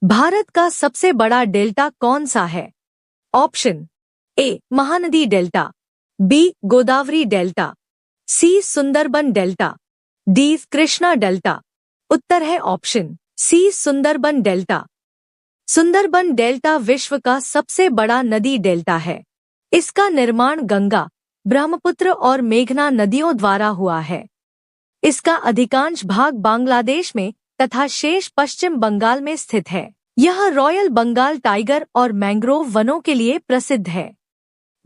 भारत का सबसे बड़ा डेल्टा कौन सा है? Option A Mahanadi delta, B Godavari delta, C Sundarban delta, D Krishna delta. उत्तर है option C Sundarban delta. Sundarban delta विश्व का सबसे बड़ा नदी डेल्टा है। इसका निर्माण गंगा, ब्रह्मपुत्र और मेघना नदियों द्वारा हुआ है। इसका अधिकांश भाग बांग्लादेश में तथा शेष पश्चिम बंगाल में स्थित है। यह रॉयल बंगाल टाइगर और मैंग्रोव वनों के लिए प्रसिद्ध है।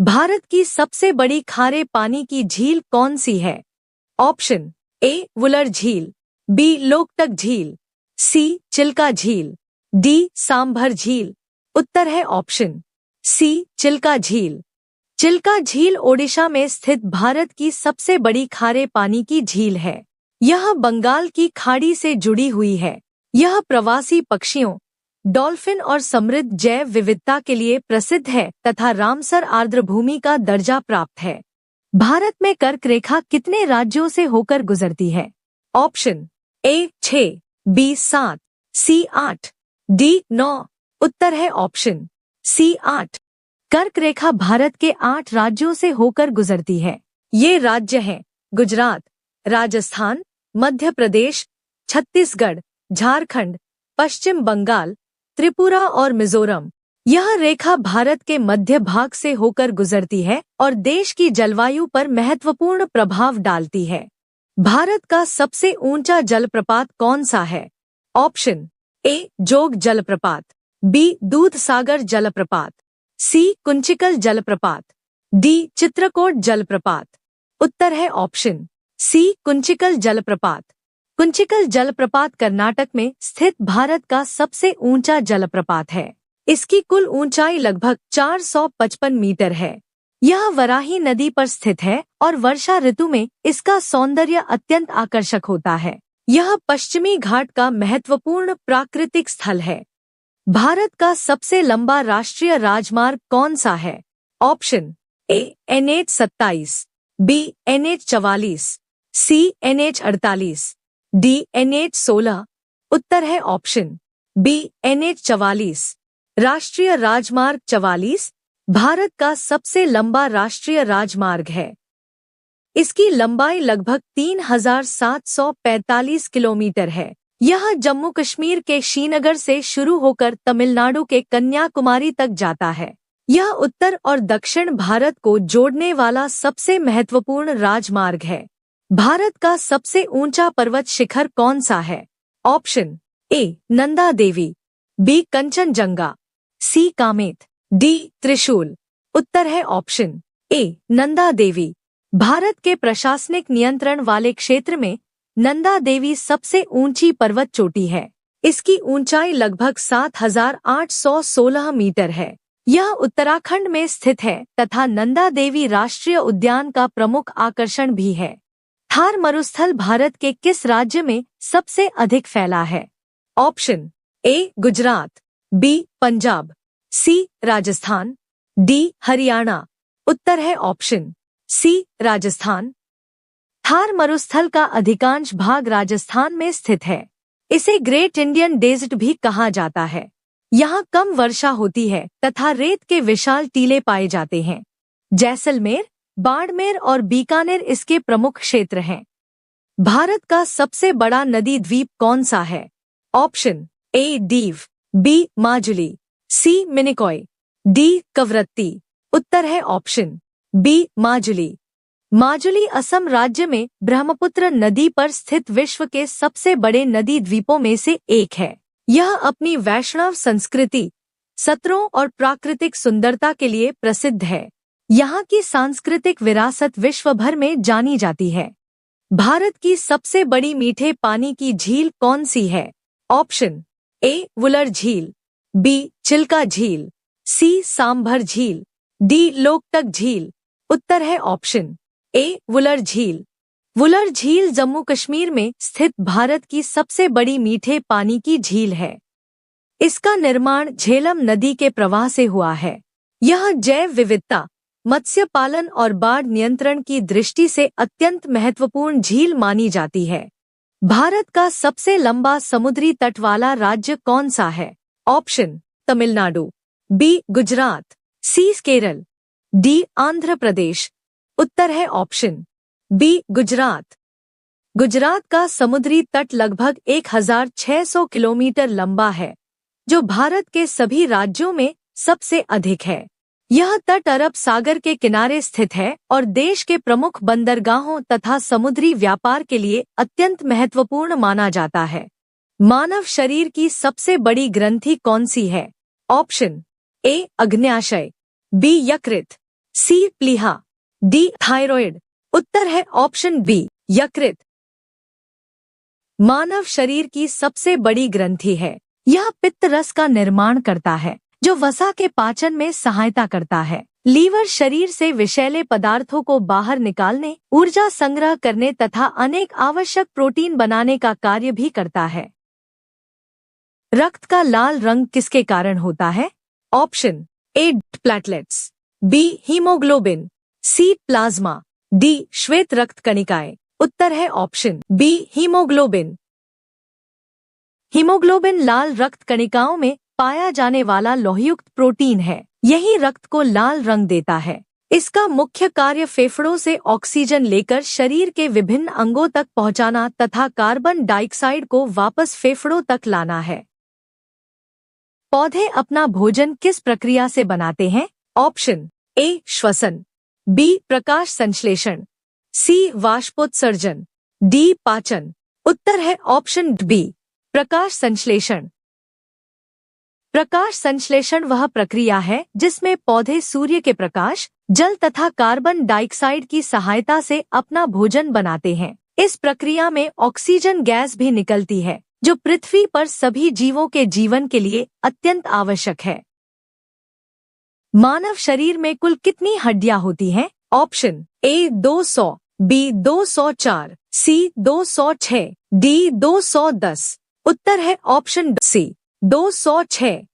भारत की सबसे बड़ी खारे पानी की झील कौन सी है? ऑप्शन ए वुलर झील, बी लोकटक झील, सी चिल्का झील, डी सांभर झील। उत्तर है ऑप्शन सी चिल्का झील। चिल्का झील ओडिशा में स्थित भारत की सबसे बड़ी खारे पानी की झील है। यह बंगाल की खाड़ी से जुड़ी हुई है। यह प्रवासी पक्षियों, डॉल्फिन और समृद्ध जैव विविधता के लिए प्रसिद्ध है तथा रामसर आर्द्रभूमि का दर्जा प्राप्त है। भारत में कर्क रेखा कितने राज्यों से होकर गुजरती है? Option A 6, B 7, C 8, D 9। उत्तर है ऑप्शन सी 8। कर्क रेखा भारत के 8 राज्यों से होकर गुजरती है। ये राज्य हैं गुजरात, राजस्थान, मध्य प्रदेश, छत्तीसगढ़, झारखंड, पश्चिम बंगाल, त्रिपुरा और मिजोरम। यह रेखा भारत के मध्य भाग से होकर गुजरती है और देश की जलवायु पर महत्वपूर्ण प्रभाव डालती है। भारत का सबसे ऊंचा जलप्रपात कौन सा है? ऑप्शन ए जोग जलप्रपात, बी दूधसागर जलप्रपात, सी कुंचिकल जलप्रपात, डी चित्रकोट जलप्रपात। उत्तर है ऑप्शन सी कुंचिकल जलप्रपात। कुंचिकल जलप्रपात कर्नाटक में स्थित भारत का सबसे ऊंचा जलप्रपात है। इसकी कुल ऊंचाई लगभग 455 मीटर है। यह वराही नदी पर स्थित है और वर्षा ऋतु में इसका सौंदर्य अत्यंत आकर्षक होता है। यह पश्चिमी घाट का महत्वपूर्ण प्राकृतिक स्थल है। भारत का सबसे लंबा राष्ट्रीय राजमार्ग कौन सा है? Option A NH 27, B NH 44, C NH 48, D NH 16। उत्तर है ऑप्शन बी NH 44। राष्ट्रीय राजमार्ग 44 भारत का सबसे लंबा राष्ट्रीय राजमार्ग है। इसकी लंबाई लगभग 3745 किलोमीटर है। यह जम्मू कश्मीर के श्रीनगर से शुरू होकर तमिलनाडु के कन्याकुमारी तक जाता है। यह उत्तर और दक्षिण भारत को जोड़ने वाला सबसे महत्वपूर्ण राजमार्ग है। भारत का सबसे ऊंचा पर्वत शिखर कौन सा है? Option A Nanda Devi, B Kanchenjunga, C Kamet, D Trishul. उत्तर है ऑप्शन ए नंदा देवी। भारत के प्रशासनिक नियंत्रण वाले क्षेत्र में नंदा देवी सबसे ऊंची पर्वत चोटी है। इसकी ऊंचाई लगभग 7816 मीटर है। यह उत्तराखंड में स्थित है तथा नंदा देवी राष्ट्रीय उद्यान का प्रमुख आकर्षण भी है। थार मरुस्थल भारत के किस राज्य में सबसे अधिक फैला है? Option A Gujarat, B Punjab, C Rajasthan, D Haryana. उत्तर है ऑप्शन सी राजस्थान। थार मरुस्थल का अधिकांश भाग राजस्थान में स्थित है। इसे ग्रेट इंडियन डेजर्ट भी कहा जाता है। यहाँ कम वर्षा होती है तथा रेत के विशाल टीले पाए जाते हैं। जैसलमेर, बाड़मेर और बीकानेर इसके प्रमुख क्षेत्र हैं। भारत का सबसे बड़ा नदी द्वीप कौन सा है? Option A Diu, B Majuli, C Minicoy, D Kavaratti. उत्तर है ऑप्शन बी माजुली। माजुली असम राज्य में ब्रह्मपुत्र नदी पर स्थित विश्व के सबसे बड़े नदी द्वीपों में से एक है। यह अपनी वैष्णव संस्कृति, सत्रों और प्राकृतिक सुंदरता के लिए प्रसिद्ध है। यहाँ की सांस्कृतिक विरासत विश्व भर में जानी जाती है। भारत की सबसे बड़ी मीठे पानी की झील कौन सी है? ऑप्शन ए वुलर झील, बी चिल्का झील, सी सांभर झील, डी लोकटक झील। उत्तर है ऑप्शन ए वुलर झील। वुलर झील जम्मू कश्मीर में स्थित भारत की सबसे बड़ी मीठे पानी की झील है। इसका निर्माण झेलम नदी के प्रवाह से हुआ है। यह जैव विविधता, मत्स्य पालन और बाढ़ नियंत्रण की दृष्टि से अत्यंत महत्वपूर्ण झील मानी जाती है। भारत का सबसे लंबा समुद्री तट वाला राज्य कौन सा है? ऑप्शन तमिलनाडु, बी गुजरात, सी केरल, डी आंध्र प्रदेश। उत्तर है ऑप्शन बी गुजरात। गुजरात का समुद्री तट लगभग 1600 किलोमीटर लंबा है, जो भारत के सभी राज्यों में सबसे अधिक है। यह तट अरब सागर के किनारे स्थित है और देश के प्रमुख बंदरगाहों तथा समुद्री व्यापार के लिए अत्यंत महत्वपूर्ण माना जाता है। मानव शरीर की सबसे बड़ी ग्रंथि कौन सी है? ऑप्शन ए अग्न्याशय, बी यकृत, सी प्लीहा, डी थायराइड। उत्तर है ऑप्शन बी यकृत। मानव शरीर की सबसे बड़ी ग्रंथि है। यह पित्त रस का निर्माण करता है, जो वसा के पाचन में सहायता करता है। लीवर शरीर से विषैले पदार्थों को बाहर निकालने, ऊर्जा संग्रह करने तथा अनेक आवश्यक प्रोटीन बनाने का कार्य भी करता है। रक्त का लाल रंग किसके कारण होता है? Option A platelets, B haemoglobin, C plasma, D श्वेत रक्त कणिकाएं। उत्तर है ऑप्शन बी हीमोग्लोबिन। हीमोग्लोबिन लाल रक्त कणिकाओं में पाया जाने वाला लौहयुक्त प्रोटीन है। यही रक्त को लाल रंग देता है। इसका मुख्य कार्य फेफड़ों से ऑक्सीजन लेकर शरीर के विभिन्न अंगों तक पहुंचाना तथा कार्बन डाइऑक्साइड को वापस फेफड़ों तक लाना है। पौधे अपना भोजन किस प्रक्रिया से बनाते हैं? ऑप्शन ए श्वसन, बी प्रकाश संश्लेषण, सी वाष्पोत्सर्जन, डी पाचन। उत्तर है ऑप्शन बी प्रकाश संश्लेषण। प्रकाश संश्लेषण वह प्रक्रिया है जिसमें पौधे सूर्य के प्रकाश, जल तथा कार्बन डाइऑक्साइड की सहायता से अपना भोजन बनाते हैं। इस प्रक्रिया में ऑक्सीजन गैस भी निकलती है, जो पृथ्वी पर सभी जीवों के जीवन के लिए अत्यंत आवश्यक है। मानव शरीर में कुल कितनी हड्डियां होती हैं? Option A 200, B 204, C 206, D 210। उत्तर है ऑप्शन सी 206।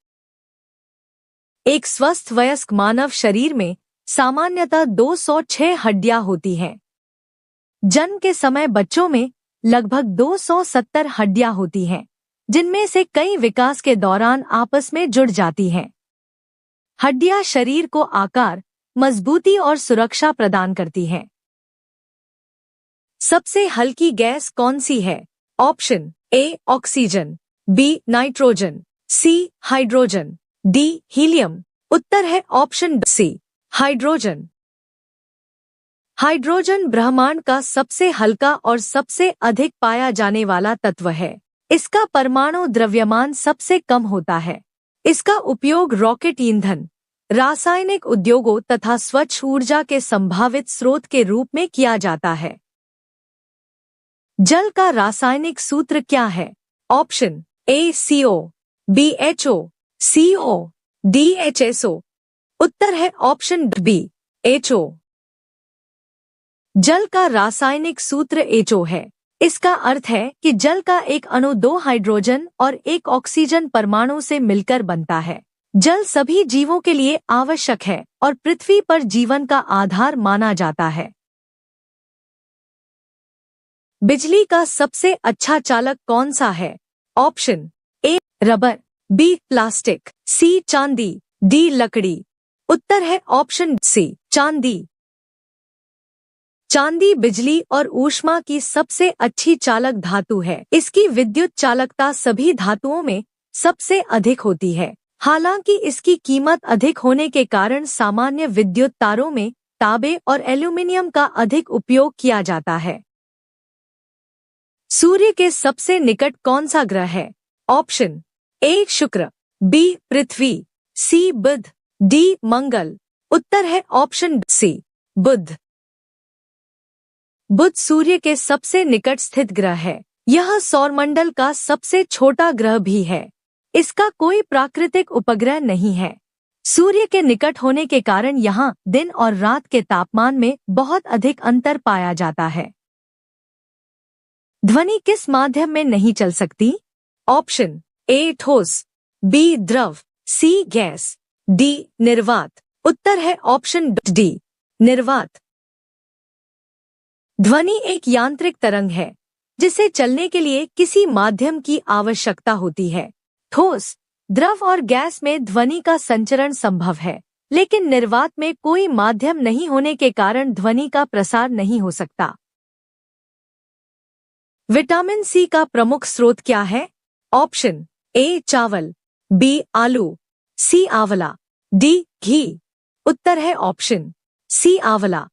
एक स्वस्थ वयस्क मानव शरीर में सामान्यतः 206 हड्डियां होती हैं। जन्म के समय बच्चों में लगभग 270 हड्डियां होती हैं, जिनमें से कई विकास के दौरान आपस में जुड़ जाती हैं। हड्डियां शरीर को आकार, मजबूती और सुरक्षा प्रदान करती हैं। सबसे हल्की गैस कौन सी है? Option A oxygen, B nitrogen, C hydrogen, D helium. उत्तर है ऑप्शन सी हाइड्रोजन। हाइड्रोजन ब्रह्मांड का सबसे हल्का और सबसे अधिक पाया जाने वाला तत्व है। इसका परमाणु द्रव्यमान सबसे कम होता है। इसका उपयोग रॉकेट ईंधन, रासायनिक उद्योगों तथा स्वच्छ ऊर्जा के संभावित स्रोत के रूप में किया जाता है। जल का रासायनिक सूत्र क्या है? Option A CO, B HO, CO, D HSO। उत्तर है ऑप्शन बी HO। जल का रासायनिक सूत्र HO है। इसका अर्थ है कि जल का एक अणु 2 हाइड्रोजन और 1 ऑक्सीजन परमाणु से मिलकर बनता है। जल सभी जीवों के लिए आवश्यक है और पृथ्वी पर जीवन का आधार माना जाता है। बिजली का सबसे अच्छा चालक कौन सा है? Option A rubber, B plastic, C चांदी, डी लकड़ी। उत्तर है ऑप्शन सी चांदी। चांदी बिजली और ऊष्मा की सबसे अच्छी चालक धातु है। इसकी विद्युत चालकता सभी धातुओं में सबसे अधिक होती है। हालांकि इसकी कीमत अधिक होने के कारण सामान्य विद्युत तारों में तांबे और एल्यूमीनियम का अधिक उपयोग किया जाता है। सूर्य के सबसे निकट कौन सा ग्रह है? ऑप्शन ए शुक्र, बी पृथ्वी, सी बुध, डी मंगल। उत्तर है ऑप्शन सी बुध। बुध सूर्य के सबसे निकट स्थित ग्रह है। यह सौरमंडल का सबसे छोटा ग्रह भी है। इसका कोई प्राकृतिक उपग्रह नहीं है। सूर्य के निकट होने के कारण यहाँ दिन और रात के तापमान में बहुत अधिक अंतर पाया जाता है। ध्वनि किस माध्यम में नहीं चल सकती? ऑप्शन ए ठोस, बी द्रव, सी गैस, डी निर्वात। उत्तर है ऑप्शन डी निर्वात। ध्वनि एक यांत्रिक तरंग है जिसे चलने के लिए किसी माध्यम की आवश्यकता होती है। ठोस, द्रव और गैस में ध्वनि का संचरण संभव है, लेकिन निर्वात में कोई माध्यम नहीं होने के कारण ध्वनि का प्रसार नहीं हो सकता। विटामिन सी का प्रमुख स्रोत क्या है? ऑप्शन ए चावल, बी आलू, सी आंवला, डी घी। उत्तर है ऑप्शन सी आंवला।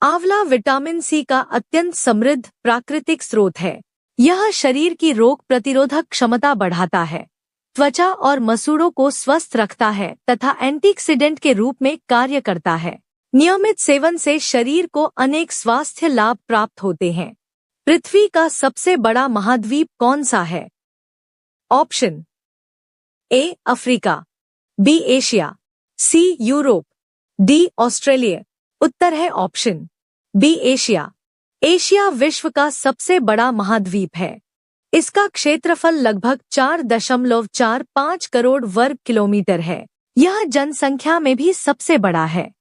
आंवला विटामिन सी का अत्यंत समृद्ध प्राकृतिक स्रोत है। यह शरीर की रोग प्रतिरोधक क्षमता बढ़ाता है, त्वचा और मसूड़ों को स्वस्थ रखता है तथा एंटीऑक्सीडेंट के रूप में कार्य करता है। नियमित सेवन से शरीर को अनेक स्वास्थ्य लाभ प्राप्त होते हैं। पृथ्वी का सबसे बड़ा महाद्वीप कौन सा है? Option A Africa, B Asia, C Europe, D Australia. उत्तर है ऑप्शन बी एशिया। एशिया विश्व का सबसे बड़ा महाद्वीप है। इसका क्षेत्रफल लगभग 4.45 करोड़ वर्ग किलोमीटर है। यह जनसंख्या में भी सबसे बड़ा है।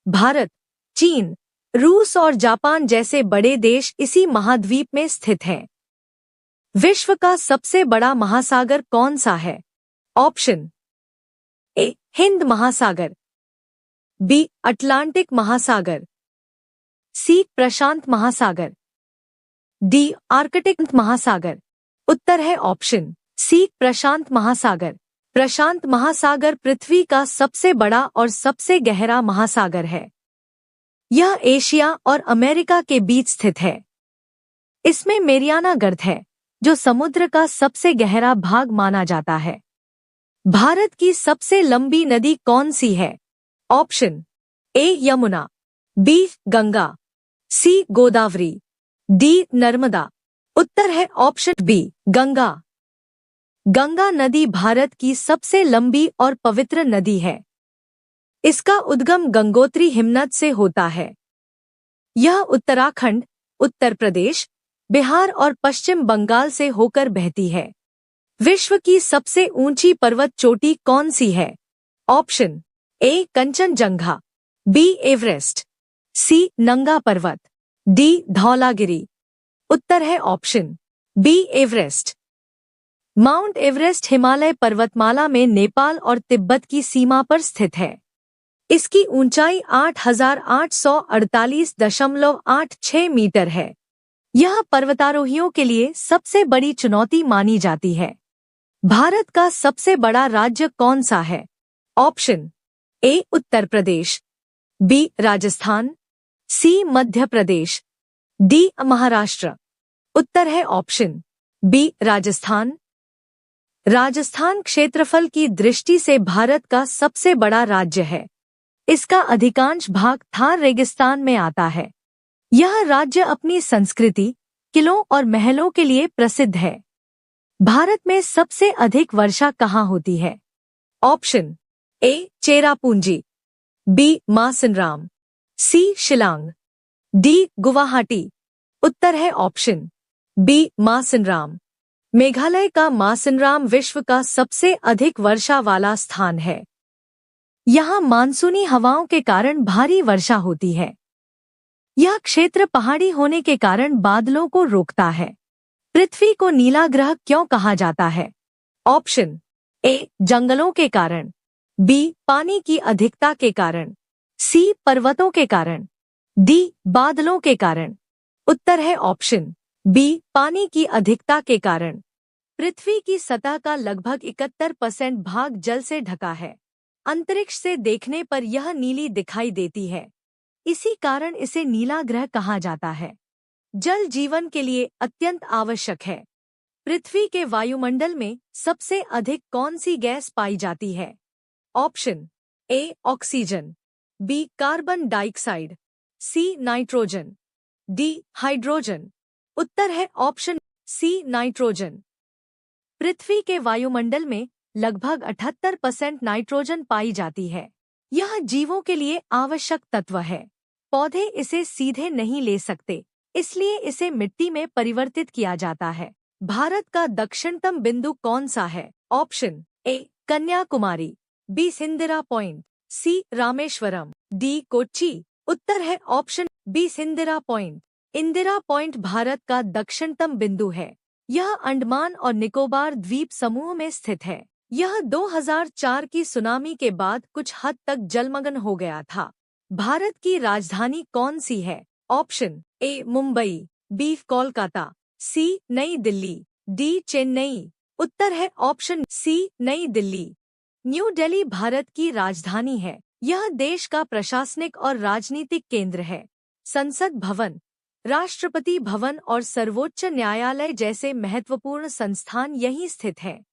भारत, चीन, रूस और जापान जैसे बड़े देश इसी महाद्वीप में स्थित हैं। विश्व का सबसे बड़ा महासागर कौन सा है? ऑप्शन ए हिंद महासागर, बी अटलांटिक महासागर, सी प्रशांत महासागर, डी आर्कटिक महासागर। उत्तर है ऑप्शन सी प्रशांत महासागर। प्रशांत महासागर पृथ्वी का सबसे बड़ा और सबसे गहरा महासागर है। यह एशिया और अमेरिका के बीच स्थित है। इसमें मेरियाना गर्त है, जो समुद्र का सबसे गहरा भाग माना जाता है। भारत की सबसे लंबी नदी कौन सी है? Option A Yamuna, B Ganga, C Godavari, D Narmada. उत्तर है ऑप्शन बी गंगा। गंगा नदी भारत की सबसे लंबी और पवित्र नदी है। इसका उद्गम गंगोत्री हिमनद से होता है। यह उत्तराखंड, उत्तर प्रदेश, बिहार और पश्चिम बंगाल से होकर बहती है। विश्व की सबसे ऊंची पर्वत चोटी कौन सी है? Option A Kanchenjunga, B Everest, C Nanga Parbat, D Dhaulagiri. उत्तर है option B Everest. Mount Everest Himalaya पर्वतमाला में नेपाल और तिब्बत की सीमा पर स्थित है। इसकी ऊंचाई 8,848.86 मीटर है। यह पर्वतारोहियों के लिए सबसे बड़ी चुनौती मानी जाती है। भारत का सबसे बड़ा राज्य कौन सा है? Option A Uttar Pradesh, B Rajasthan, C Madhya Pradesh, D Maharashtra. उत्तर है ऑप्शन बी राजस्थान। राजस्थान क्षेत्रफल की दृष्टि से भारत का सबसे बड़ा राज्य है। इसका अधिकांश भाग थार रेगिस्तान में आता है। यह राज्य अपनी संस्कृति, किलों और महलों के लिए प्रसिद्ध है। भारत में सबसे अधिक वर्षा कहाँ होती है? Option A Cherrapunji, B Mawsynram, C Shillong, D Guwahati. उत्तर है ऑप्शन बी मासिनराम। मेघालय का मासिनराम विश्व का सबसे अधिक वर्षा वाला स्थान है। यहाँ मानसूनी हवाओं के कारण भारी वर्षा होती है। यह क्षेत्र पहाड़ी होने के कारण बादलों को रोकता है। पृथ्वी को नीला ग्रह क्यों कहा जाता है? ऑप्शन ए जंगलों के कारण, बी पानी की अधिकता के कारण, सी पर्वतों के कारण, डी बादलों के कारण। उत्तर है ऑप्शन बी पानी की अधिकता के कारण। पृथ्वी की सतह का लगभग 71% भाग जल से ढका है। अंतरिक्ष से देखने पर यह नीली दिखाई देती है। इसी कारण इसे नीला ग्रह कहा जाता है। जल जीवन के लिए अत्यंत आवश्यक है। पृथ्वी के वायुमंडल में सबसे अधिक कौन सी गैस पाई जाती है? Option A oxygen, B carbon dioxide, C nitrogen, D hydrogen. उत्तर है ऑप्शन सी नाइट्रोजन। पृथ्वी के वायुमंडल में लगभग 78% नाइट्रोजन पाई जाती है। यह जीवों के लिए आवश्यक तत्व है। पौधे इसे सीधे नहीं ले सकते, इसलिए इसे मिट्टी में परिवर्तित किया जाता है। भारत का दक्षिणतम बिंदु कौन सा है? Option A Kanyakumari, B Indira point, C Rameswaram, D Kochi. उत्तर है option B Indira point. Indira point Bharat का दक्षिणतम बिंदु है। यह अंडमान और निकोबार द्वीप समूह में स्थित है। यह 2004 की सुनामी के बाद कुछ हद तक जलमग्न हो गया था। भारत की राजधानी कौन सी है? Option A Mumbai, B Kolkata, C Nai Delhi, D Chennai. उत्तर है ऑप्शन सी नई दिल्ली। न्यू दिल्ली भारत की राजधानी है। यह देश का प्रशासनिक और राजनीतिक केंद्र है। संसद भवन, राष्ट्रपति भवन और सर्वोच्च न्यायालय जैसे महत्वपूर्ण संस्थान यहीं स्थित हैं।